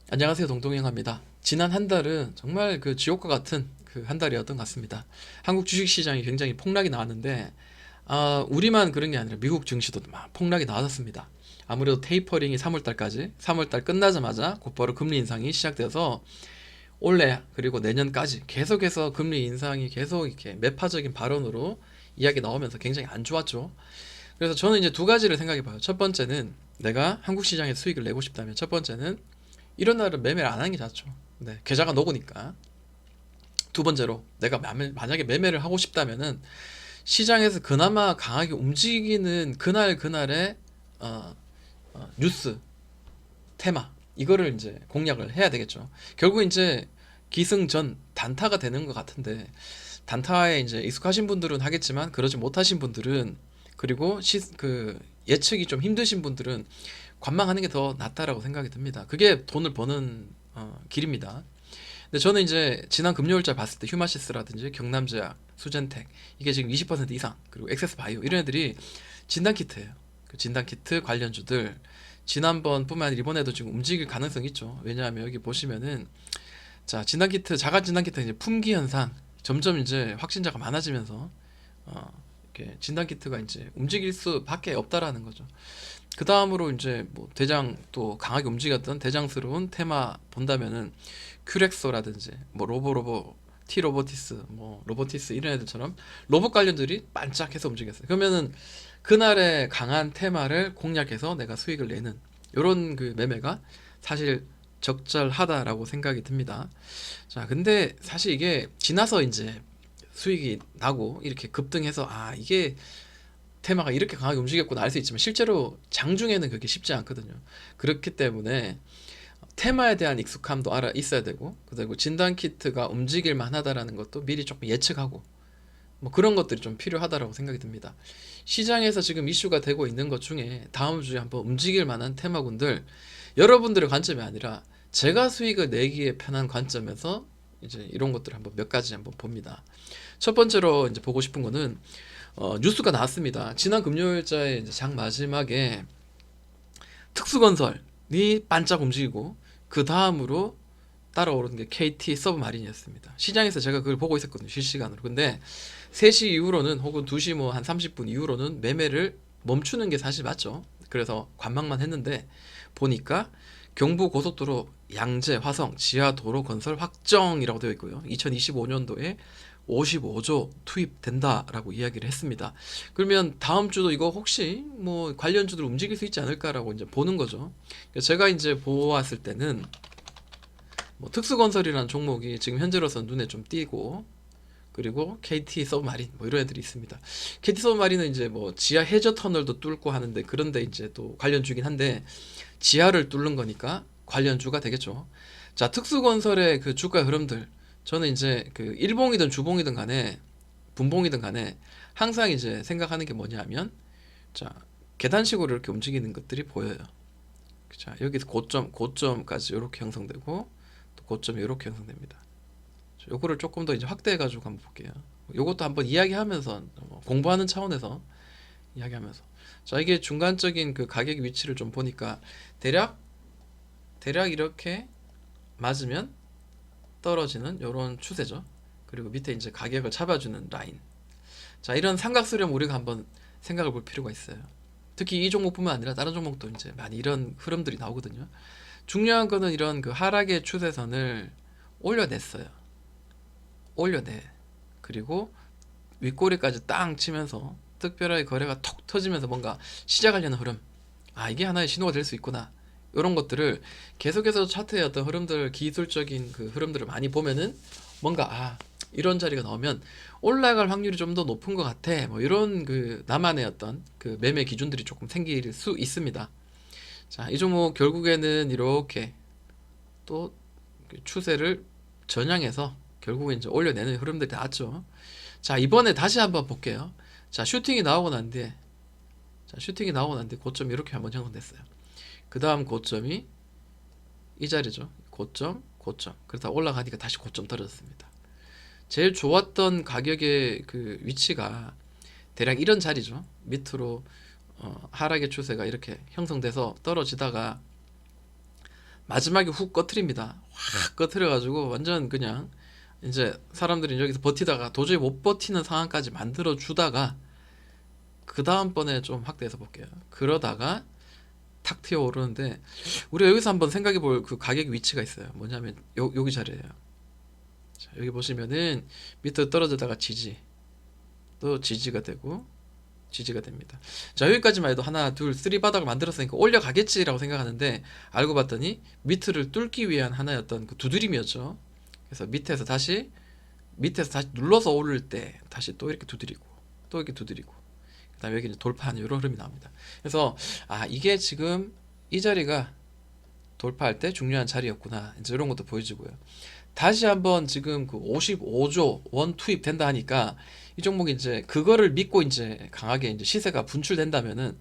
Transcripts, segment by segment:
안녕하세요, 동동행합니다. 지난 한 달은 정말 그 지옥과 같은 그 한 달이었던 것 같습니다. 한국 주식시장이 굉장히 폭락이 나왔는데, 우리만 그런 게 아니라 미국 증시도 막 폭락이 나왔습니다. 아무래도 테이퍼링이 3월달까지, 3월달 끝나자마자 곧바로 금리 인상이 시작돼서 올해 그리고 내년까지 계속해서 금리 인상이 계속 이렇게 매파적인 발언으로 이야기 나오면서 굉장히 안 좋았죠. 그래서 저는 이제 두 가지를 생각해 봐요. 첫 번째는 내가 한국 시장에 수익을 내고 싶다면 첫 번째는 이런 날은 매매를 안 하는 게 낫죠. 네, 계좌가 녹으니까. 두 번째로 내가 만약에 매매를 하고 싶다면은 시장에서 그나마 강하게 움직이는 그날 그날의 어, 뉴스 테마 이거를 이제 공략을 해야 되겠죠. 결국 이제 기승전 단타가 되는 것 같은데 단타에 이제 익숙하신 분들은 하겠지만 그러지 못하신 분들은 그리고 그 예측이 좀 힘드신 분들은 관망하는 게 더 낫다라고 생각이 듭니다. 그게 돈을 버는 길입니다. 근데 저는 이제 지난 금요일자 봤을 때 휴마시스라든지 경남제약, 수젠텍 이게 지금 20% 이상 그리고 엑세스바이오 이런 애들이 진단키트예요. 그 진단키트 관련주들 지난번뿐만 아니라 이번에도 지금 움직일 가능성이 있죠. 왜냐하면 여기 보시면은 자 진단키트 자가 진단키트 이제 품귀 현상 점점 이제 확진자가 많아지면서 이렇게 진단키트가 이제 움직일 수밖에 없다라는 거죠. 그 다음으로 이제 뭐 대장 또 강하게 움직였던 대장스러운 테마 본다면은 큐렉소라든지 뭐 티로보티스 뭐 로보티스 이런 애들처럼 로봇 관련들이 반짝해서 움직였어요. 그러면은 그날의 강한 테마를 공략해서 내가 수익을 내는 이런 그 매매가 사실 적절하다라고 생각이 듭니다. 자, 근데 사실 이게 지나서 이제 수익이 나고 이렇게 급등해서 이게 테마가 이렇게 강하게 움직였구나 알 수 있지만 실제로 장중에는 그게 쉽지 않거든요. 그렇기 때문에 테마에 대한 익숙함도 알아 있어야 되고 그리고 진단 키트가 움직일 만하다라는 것도 미리 조금 예측하고 뭐 그런 것들이 좀 필요하다라고 생각이 듭니다. 시장에서 지금 이슈가 되고 있는 것 중에 다음 주에 한번 움직일 만한 테마군들 여러분들의 관점이 아니라 제가 수익을 내기에 편한 관점에서 이제 이런 것들을 한번 몇 가지 한번 봅니다. 첫 번째로 이제 보고 싶은 거는 뉴스가 나왔습니다. 지난 금요일자에 이제 장 마지막에 특수건설이 반짝 움직이고 그 다음으로 따라오르는 게 KT 서브마린이었습니다. 시장에서 제가 그걸 보고 있었거든요. 실시간으로. 근데 3시 이후로는 혹은 2시 뭐 한 30분 이후로는 매매를 멈추는 게 사실 맞죠. 그래서 관망만 했는데 보니까 경부고속도로 양재 화성 지하도로 건설 확정이라고 되어 있고요. 2025년도에 55조 투입된다라고 이야기를 했습니다. 그러면 다음 주도 이거 혹시 뭐 관련주들 움직일 수 있지 않을까라고 이제 보는 거죠. 제가 이제 보았을 때는 뭐 특수건설이라는 종목이 지금 현재로서 눈에 좀 띄고 그리고 KT 서브마린 뭐 이런 애들이 있습니다. KT 서브마린은 이제 뭐 지하 해저 터널도 뚫고 하는데 그런데 이제 또 관련주긴 한데 지하를 뚫는 거니까 관련주가 되겠죠. 자, 특수건설의 그 주가 흐름들 저는 이제 그 일봉이든 주봉이든 간에 분봉이든 간에 항상 이제 생각하는 게 뭐냐면 자 계단식으로 이렇게 움직이는 것들이 보여요. 자 여기서 고점까지 이렇게 형성되고 또 고점이 이렇게 형성됩니다. 요거를 조금 더 이제 확대해 가지고 한번 볼게요. 요것도 한번 이야기하면서 공부하는 차원에서 이야기하면서 자 이게 중간적인 그 가격 위치를 좀 보니까 대략 이렇게 맞으면 떨어지는 요런 추세죠. 그리고 밑에 이제 가격을 잡아주는 라인. 자 이런 삼각수렴 우리가 한번 생각을 볼 필요가 있어요. 특히 이 종목뿐만 아니라 다른 종목도 이제 많이 이런 흐름들이 나오거든요. 중요한 거는 이런 그 하락의 추세선을 올려냈어요. 올려내. 그리고 윗꼬리까지 땅 치면서 특별하게 거래가 톡 터지면서 뭔가 시작하려는 흐름. 이게 하나의 신호가 될 수 있구나. 이런 것들을 계속해서 차트의 어떤 흐름들, 기술적인 그 흐름들을 많이 보면은 뭔가 이런 자리가 나오면 올라갈 확률이 좀 더 높은 것 같아. 뭐 이런 그 나만의 어떤 그 매매 기준들이 조금 생길 수 있습니다. 자, 이 종목 결국에는 이렇게 또 추세를 전향해서 결국에 이제 올려내는 흐름들이 나왔죠. 자, 이번에 다시 한번 볼게요. 자, 슈팅이 나오고 난 뒤에 고점이 이렇게 한번 형성됐어요. 그 다음 고점이 이 자리죠. 고점. 그러다 올라가니까 다시 고점 떨어졌습니다. 제일 좋았던 가격의 그 위치가 대략 이런 자리죠. 밑으로 하락의 추세가 이렇게 형성돼서 떨어지다가 마지막에 훅 꺼트립니다. 확 꺼트려가지고 완전 그냥 이제 사람들이 여기서 버티다가 도저히 못 버티는 상황까지 만들어 주다가 그 다음번에 좀 확대해서 볼게요. 그러다가 탁 튀어 오르는데 우리가 여기서 한번 생각해 볼 그 가격 위치가 있어요. 뭐냐면 여기 자리예요. 자, 여기 보시면은 밑으로 떨어지다가 지지, 또 지지가 되고 지지가 됩니다. 자, 여기까지만 해도 하나 둘 쓰리 바닥을 만들었으니까 올려가겠지라고 생각하는데 알고 봤더니 밑을 뚫기 위한 하나의 어떤 그 두드림이었죠. 그래서 밑에서 다시 눌러서 오를 때 다시 또 이렇게 두드리고 또 이렇게 두드리고 그다음에 여기는 돌파하는 이런 흐름이 나옵니다. 그래서 이게 지금 이 자리가 돌파할 때 중요한 자리였구나, 이제 이런 것도 보여주고요. 다시 한번 지금 그 55조 원 투입 된다 하니까 이 종목이 이제 그거를 믿고 이제 강하게 이제 시세가 분출된다면은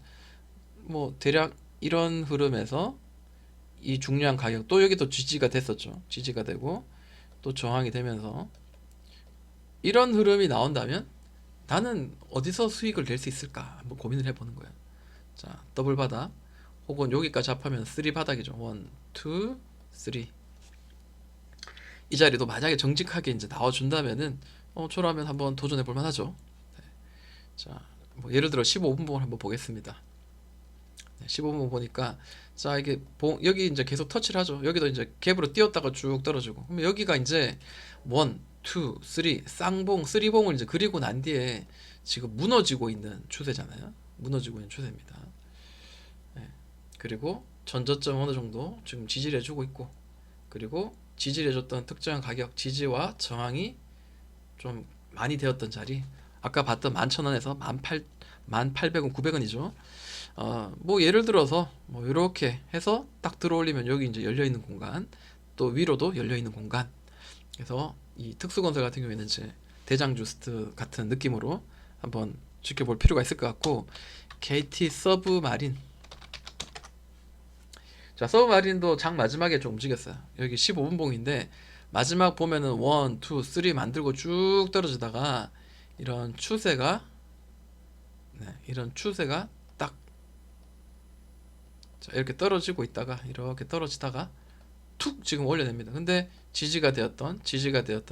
뭐 대략 이런 흐름에서 이 중요한 가격, 또 여기도 지지가 됐었죠. 지지가 되고 또 저항이 되면서 이런 흐름이 나온다면 나는 어디서 수익을 낼 수 있을까 한번 고민을 해보는 거예요. 자, 더블 바닥 혹은 여기까지 합하면 3 바닥이죠. 1, 2, 3. 이 자리도 만약에 정직하게 이제 나와준다면은 저라면 한번 도전해 볼 만하죠. 네. 자, 뭐 예를 들어 15분봉을 한번 보겠습니다. 네, 15분 보니까 자, 이게 여기 이제 계속 터치를 하죠. 여기도 이제 갭으로 뛰었다가 쭉 떨어지고, 그러면 여기가 이제 1, 2, 3 쌍봉, 3봉을 이제 그리고 난 뒤에 지금 무너지고 있는 추세잖아요. 무너지고 있는 추세입니다. 네. 그리고 전저점 어느 정도 지금 지지를 해주고 있고, 그리고 지지를 해줬던 특정한 가격 지지와 저항이 좀 많이 되었던 자리, 아까 봤던 11,000원에서 18,000원, 900원이죠. 뭐 예를 들어서 뭐 이렇게 해서 딱 들어올리면 여기 이제 열려 있는 공간, 또 위로도 열려 있는 공간. 그래서 이 특수건설 같은 경우에는 이제 대장주스트 같은 느낌으로 한번 지켜볼 필요가 있을 것 같고, KT 서브마린. 자, 서브마린도 장 마지막에 좀 움직였어요. 여기 15분 봉인데 마지막 보면은 1, 2, 3 만들고 쭉 떨어지다가 이런 추세가 딱, 자, 이렇게 떨어지고 있다가 이렇게 떨어지다가 툭 지금 올려냅니다. 근데 지지가 되었던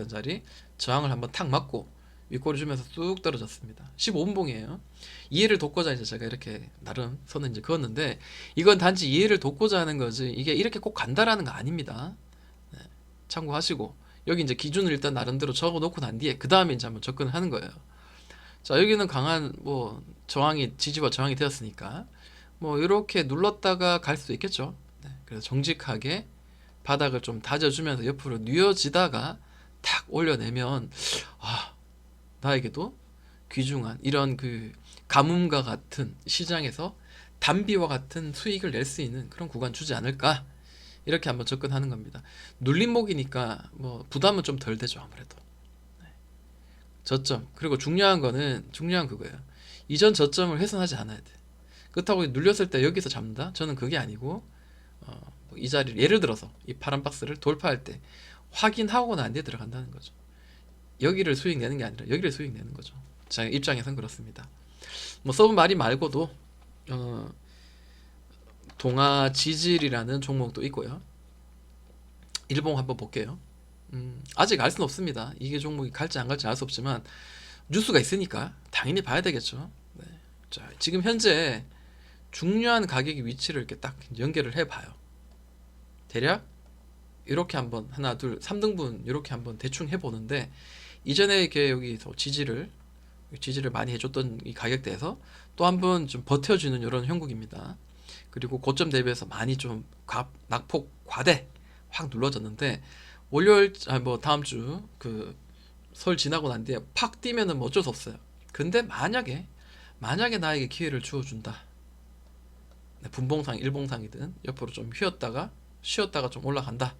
자리 저항을 한번 탁 맞고 윗꼬리 주면서 쑥 떨어졌습니다. 15분 봉이에요. 이해를 돕고자 이제 제가 이렇게 나름 선을 이제 그었는데, 이건 단지 이해를 돕고자 하는 거지 이게 이렇게 꼭 간다라는 거 아닙니다. 네, 참고하시고 여기 이제 기준을 일단 나름대로 적어 놓고 난 뒤에 그 다음에 이제 한번 접근을 하는 거예요. 자, 여기는 강한 뭐 지지와 저항이 되었으니까 뭐 이렇게 눌렀다가 갈 수도 있겠죠. 네, 그래서 정직하게 바닥을 좀 다져주면서 옆으로 뉘어지다가 탁 올려내면 나에게도 귀중한 이런 그 가뭄과 같은 시장에서 단비와 같은 수익을 낼 수 있는 그런 구간 주지 않을까, 이렇게 한번 접근하는 겁니다. 눌림목이니까 뭐 부담은 좀 덜 되죠, 아무래도. 네. 저점, 그리고 중요한 그거예요. 이전 저점을 훼손하지 않아야 돼. 그렇다고 눌렸을 때 여기서 잡는다? 저는 그게 아니고 이 자리를 예를 들어서 이 파란 박스를 돌파할 때 확인하고 난 뒤에 들어간다는 거죠. 여기를 수익 내는 게 아니라 여기를 수익 내는 거죠. 제 입장에선 그렇습니다. 뭐 서브마린 말고도 동아지질이라는 종목도 있고요. 일봉 한번 볼게요. 아직 알 수는 없습니다. 이게 종목이 갈지 안 갈지 알 수 없지만 뉴스가 있으니까 당연히 봐야 되겠죠. 네. 자, 지금 현재 중요한 가격의 위치를 이렇게 딱 연결을 해봐요. 대략 이렇게 한번 하나 둘 3등분 이렇게 한번 대충 해보는데, 이전에 이렇게 여기서 지지를 많이 해줬던 이 가격대에서 또 한번 좀 버텨주는 이런 형국입니다. 그리고 고점 대비해서 많이 좀 낙폭 과대 확 눌러졌는데, 월요일 뭐 다음 주 그 설 지나고 난 뒤에 팍 뛰면은 뭐 어쩔 수 없어요. 근데 만약에 나에게 기회를 주어준다, 분봉상 일봉상이든 옆으로 좀 쉬었다가 좀 올라간다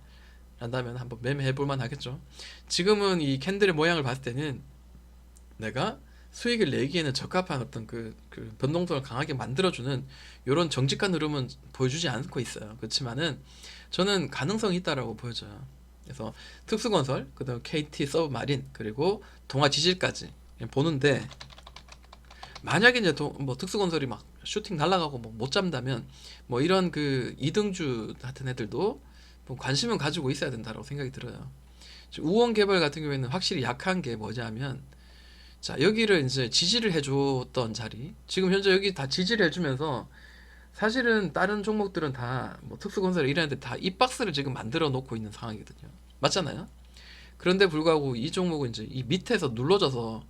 한다면 한번 매매해 볼만 하겠죠. 지금은 이 캔들의 모양을 봤을 때는 내가 수익을 내기에는 적합한 어떤 그 변동성을 강하게 만들어주는 이런 정직한 흐름은 보여주지 않고 있어요. 그렇지만은 저는 가능성이 있다라고 보여져요. 그래서 특수건설, 그다음 KT 서브마린, 그리고 동아지질까지 보는데, 만약에 이제 뭐 특수건설이 막 슈팅 날아가고 뭐 못 잡는다면 뭐 이런 그 이등주 같은 애들도 뭐 관심은 가지고 있어야 된다고 생각이 들어요. 우원 개발 같은 경우에는 확실히 약한 게 뭐냐면, 자, 여기를 이제 지지를 해줬던 자리, 지금 현재 여기 다 지지를 해주면서 사실은 다른 종목들은 다 뭐 특수건설 이런 데다 이 박스를 지금 만들어 놓고 있는 상황이거든요. 맞잖아요. 그런데 불구하고 이 종목은 이제 이 밑에서 눌러져서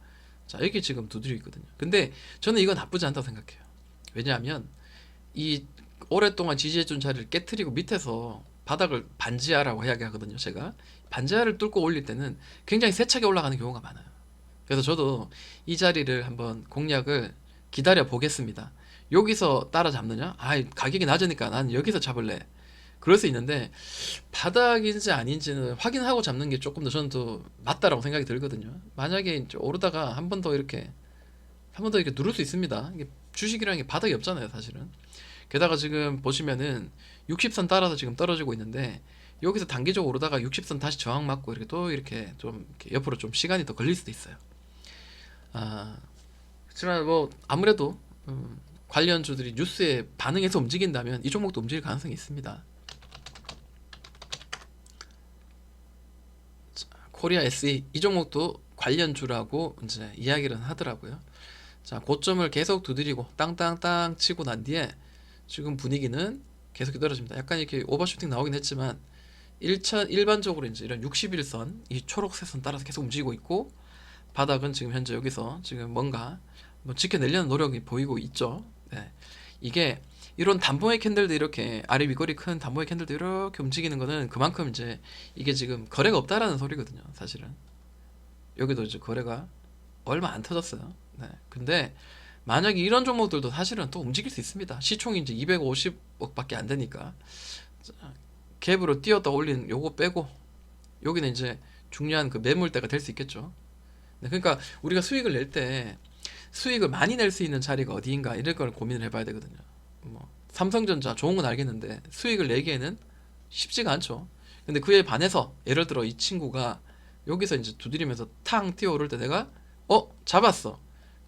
자, 여기 지금 두드리고 있거든요. 근데 저는 이건 나쁘지 않다고 생각해요. 왜냐하면 이 오랫동안 지지해준 자리를 깨트리고 밑에서 바닥을 반지하라고 이야기하거든요. 제가 반지하를 뚫고 올릴 때는 굉장히 세차게 올라가는 경우가 많아요. 그래서 저도 이 자리를 한번 공략을 기다려 보겠습니다. 여기서 따라잡느냐? 아, 가격이 낮으니까 난 여기서 잡을래. 그럴 수 있는데 바닥인지 아닌지는 확인하고 잡는 게 조금 더 저는 더 맞다라고 생각이 들거든요. 만약에 이제 오르다가 한 번 더 이렇게 누를 수 있습니다. 이게 주식이라는 게 바닥이 없잖아요, 사실은. 게다가 지금 보시면은 60선 따라서 지금 떨어지고 있는데 여기서 단기적으로 오르다가 60선 다시 저항 맞고 이렇게 또 이렇게 좀 이렇게 옆으로 좀 시간이 더 걸릴 수도 있어요. 아, 그렇지만 뭐 아무래도 관련주들이 뉴스에 반응해서 움직인다면 이 종목도 움직일 가능성이 있습니다. 코리아 SE 이 종목도 관련주라고 이제 이야기를 하더라고요. 자, 고점을 계속 두드리고 땅땅땅 치고 난 뒤에 지금 분위기는 계속 떨어집니다. 약간 이렇게 오버슈팅 나오긴 했지만 일반적으로 이제 이런 61선 이 초록색 선 따라서 계속 움직이고 있고 바닥은 지금 현재 여기서 지금 뭔가 뭐 지켜내려는 노력이 보이고 있죠. 네. 이게 이런 단봉의 캔들도 이렇게 아래 위거리 큰 단봉의 캔들도 이렇게 움직이는 거는 그만큼 이제 이게 지금 거래가 없다라는 소리거든요. 사실은 여기도 이제 거래가 얼마 안 터졌어요. 네. 근데 만약에 이런 종목들도 사실은 또 움직일 수 있습니다. 시총이 이제 250억밖에 안 되니까 갭으로 뛰었다 올린 요거 빼고 여기는 이제 중요한 그 매물대가 될 수 있겠죠. 네. 그러니까 우리가 수익을 낼 때 수익을 많이 낼 수 있는 자리가 어디인가 이럴 걸 고민을 해봐야 되거든요. 뭐 삼성전자 좋은 건 알겠는데 수익을 내기에는 쉽지가 않죠. 근데 그에 반해서 예를 들어 이 친구가 여기서 이제 두드리면서 탕 뛰어오를 때 내가 잡았어.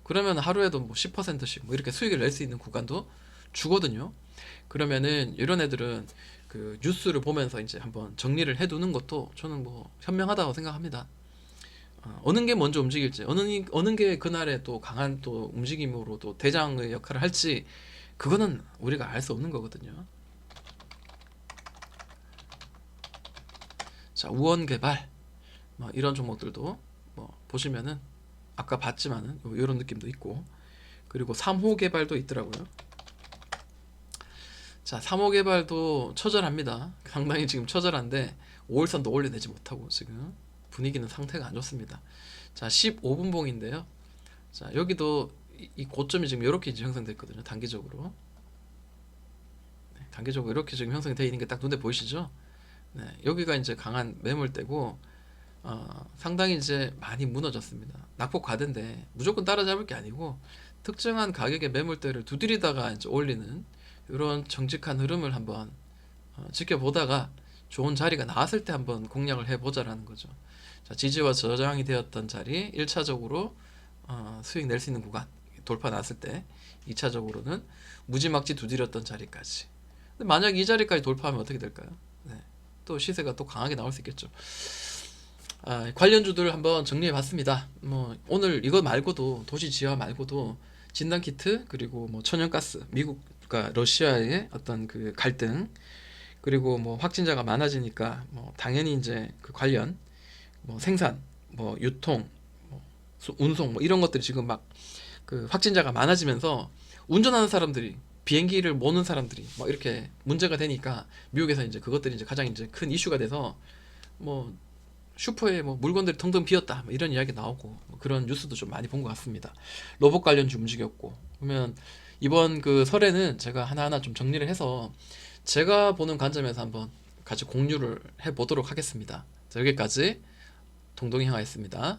그러면 하루에도 뭐 10%씩 뭐 이렇게 수익을 낼 수 있는 구간도 주거든요. 그러면은 이런 애들은 그 뉴스를 보면서 이제 한번 정리를 해두는 것도 저는 뭐 현명하다고 생각합니다. 어느 게 먼저 움직일지, 어느 게 그날에 또 강한 또 움직임으로 또 대장의 역할을 할지, 그거는 우리가 알 수 없는 거거든요. 자, 우원개발, 뭐 이런 종목들도 뭐 보시면은 아까 봤지만은 이런 느낌도 있고, 그리고 3호 개발도 있더라고요. 자, 3호 개발도 처절합니다. 상당히 지금 처절한데 5일선도 올려내지 못하고 지금 분위기는 상태가 안 좋습니다. 자, 15분봉인데요. 자, 여기도 이 고점이 지금 이렇게 이제 형성됐거든요. 단기적으로. 네, 단기적으로 이렇게 지금 형성이 되어 있는 게 딱 눈에 보이시죠? 네, 여기가 이제 강한 매물대고 상당히 이제 많이 무너졌습니다. 낙폭 과대인데 무조건 따라잡을 게 아니고 특정한 가격의 매물대를 두드리다가 이제 올리는 이런 정직한 흐름을 한번 지켜보다가 좋은 자리가 나왔을 때 한번 공략을 해보자라는 거죠. 자, 지지와 저장이 되었던 자리 1차적으로 수익 낼 수 있는 구간 돌파 났을 때 2차적으로는 무지막지 두드렸던 자리까지. 근데 만약 이 자리까지 돌파하면 어떻게 될까요? 네, 또 시세가 또 강하게 나올 수 있겠죠. 관련주들 한번 정리해 봤습니다. 뭐 오늘 이거 말고도 도시지화 말고도 진단키트 그리고 뭐 천연가스 미국과 러시아의 어떤 그 갈등 그리고 뭐 확진자가 많아지니까 뭐 당연히 이제 그 관련 뭐 생산 뭐 유통 뭐 운송 뭐 이런 것들이 지금 막 그 확진자가 많아지면서 운전하는 사람들이 비행기를 모는 사람들이 뭐 이렇게 문제가 되니까 미국에서 이제 그것들이 이제 가장 이제 큰 이슈가 돼서 뭐 슈퍼에 뭐 물건들이 텅텅 비었다 뭐 이런 이야기 나오고 뭐 그런 뉴스도 좀 많이 본 것 같습니다. 로봇 관련주 움직였고 그러면 이번 그 설에는 제가 하나하나 좀 정리를 해서 제가 보는 관점에서 한번 같이 공유를 해보도록 하겠습니다. 자, 여기까지 동동이 형아였습니다.